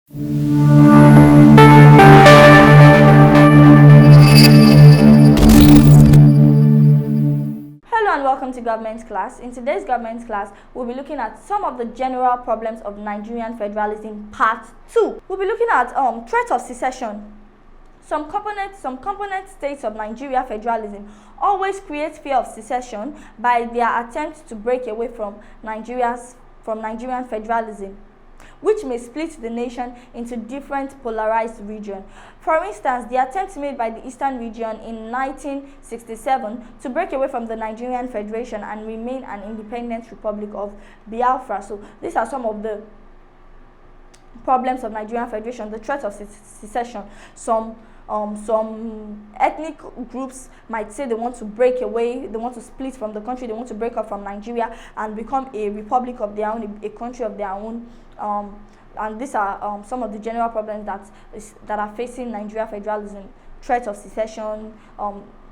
Hello and welcome to government class. In today's government class, we'll be looking at some of the general problems of Nigerian federalism part 2. We'll be looking at threat of secession. Some component states of Nigeria federalism always create fear of secession by their attempt to break away from Nigerian federalism, which may split the nation into different polarized regions. For instance, the attempt made by the Eastern region in 1967 to break away from the Nigerian Federation and remain an independent Republic of Biafra. So these are some of the problems of Nigerian Federation, the threat of secession. Some ethnic groups might say they want to break away, they want to split from the country, they want to break up from Nigeria and become a republic of their own, a country of their own. And these are some of the general problems that are facing Nigeria federalism: threat of secession.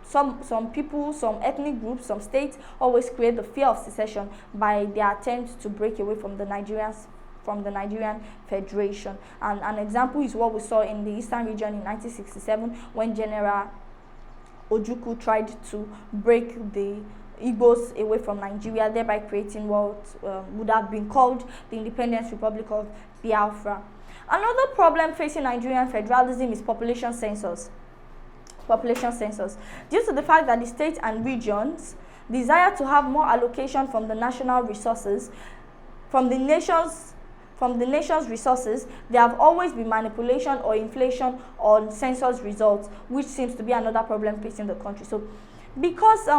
Some people, some ethnic groups, some states always create the fear of secession by their attempt to break away from the Nigerian Federation. And an example is what we saw in the Eastern region in 1967 when General Ojukwu tried to break the Igbos away from Nigeria, thereby creating what would have been called the Independent Republic of Biafra. Another problem facing Nigerian federalism is population census. Due to the fact that the states and regions desire to have more allocation from the national resources, from the nation's resources, there have always been manipulation or inflation on census results, which seems to be another problem facing the country. So, because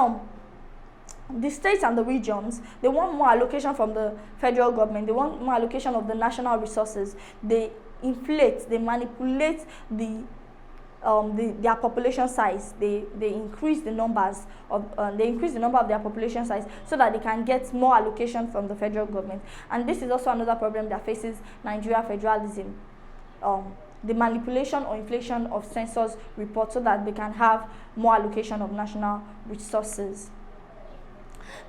the states and the regions, they want more allocation from the federal government, they want more allocation of the national resources, they inflate, they manipulate their population size. They increase the number of their population size so that they can get more allocation from the federal government. And this is also another problem that faces Nigeria federalism. The manipulation or inflation of census reports so that they can have more allocation of national resources.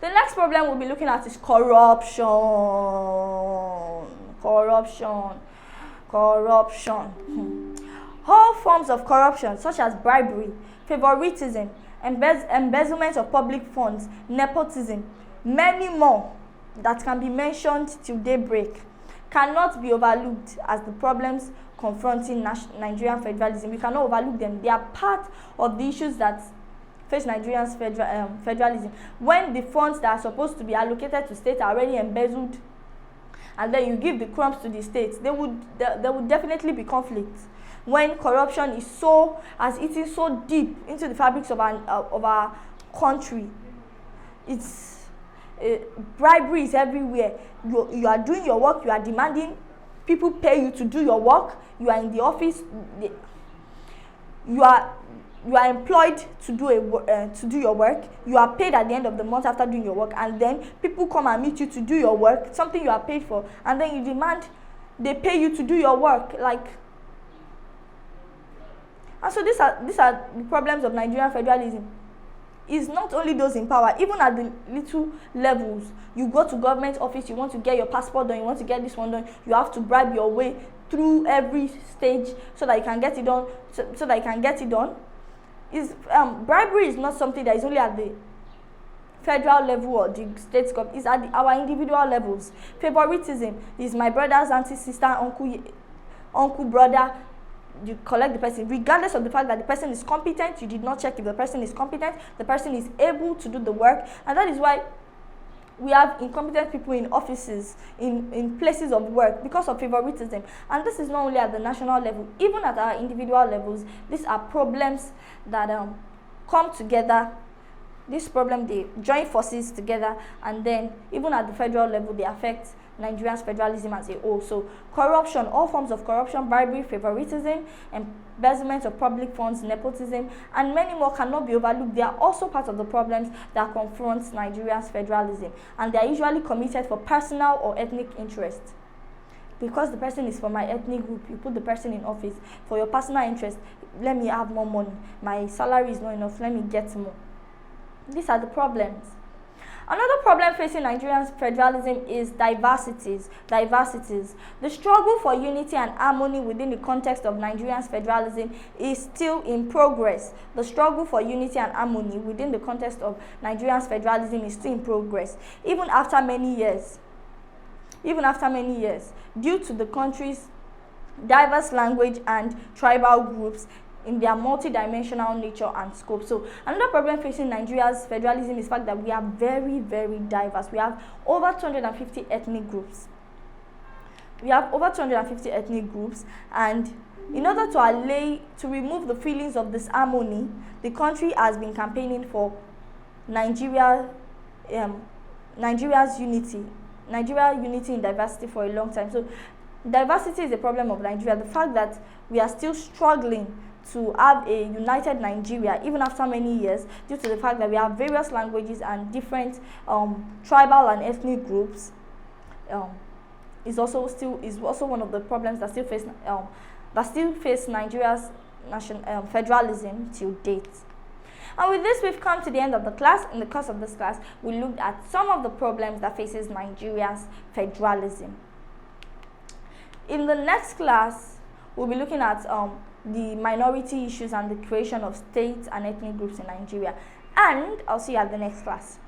The next problem we'll be looking at is corruption. All forms of corruption, such as bribery, favoritism, embezzlement of public funds, nepotism, many more that can be mentioned till daybreak, cannot be overlooked as the problems confronting Nigerian federalism. We cannot overlook them. They are part of the issues that face Nigeria's federalism. When the funds that are supposed to be allocated to states are already embezzled, and then you give the crumbs to the states, there would definitely be conflict. When corruption has eaten so deep into the fabrics of our country, bribery is everywhere. You are doing your work, you are demanding people pay you to do your work. You are in the office, you are employed to do your work. You are paid at the end of the month after doing your work, and then people come and meet you to do your work, something you are paid for, and then you demand they pay you to do your work. And so these are the problems of Nigerian federalism. It's not only those in power, even at the little levels. You go to government office, you want to get your passport done, you want to get this one done, you have to bribe your way through every stage so that you can get it done. Bribery is not something that is only at the federal level or the state government. It's at our individual levels. Favoritism is my brother's auntie, sister, uncle, brother. You collect the person regardless of the fact that the person is competent. You did not check if the person is competent, the person is able to do the work, and that is why we have incompetent people in offices, in places of work, because of favoritism. And this is not only at the national level, even at our individual levels. These are problems that come together. This problem, they join forces together, and then even at the federal level, they affect Nigeria's federalism as a whole. So corruption, all forms of corruption, bribery, favoritism, embezzlement of public funds, nepotism, and many more cannot be overlooked. They are also part of the problems that confront Nigeria's federalism, and they are usually committed for personal or ethnic interest. Because the person is from my ethnic group, you put the person in office for your personal interest. Let me have more money. My salary is not enough. Let me get more. These are the problems. Another problem facing Nigerian federalism is diversities. The struggle for unity and harmony within the context of Nigeria's federalism is still in progress. The struggle for unity and harmony within the context of Nigeria's federalism is still in progress, even after many years, due to the country's diverse language and tribal groups in their multidimensional nature and scope. So another problem facing Nigeria's federalism is the fact that we are very, very diverse. We have over 250 ethnic groups. And in order to remove the feelings of disharmony, the country has been campaigning for Nigeria's unity in diversity for a long time. So diversity is a problem of Nigeria. The fact that we are still struggling to have a united Nigeria even after many years, due to the fact that we have various languages and different tribal and ethnic groups, is also one of the problems that still face Nigeria's federalism till date. And with this, we've come to the end of the class. In the course of this class, we looked at some of the problems that faces Nigeria's federalism. In the next class, we'll be looking at the minority issues and the creation of states and ethnic groups in Nigeria. And I'll see you at the next class.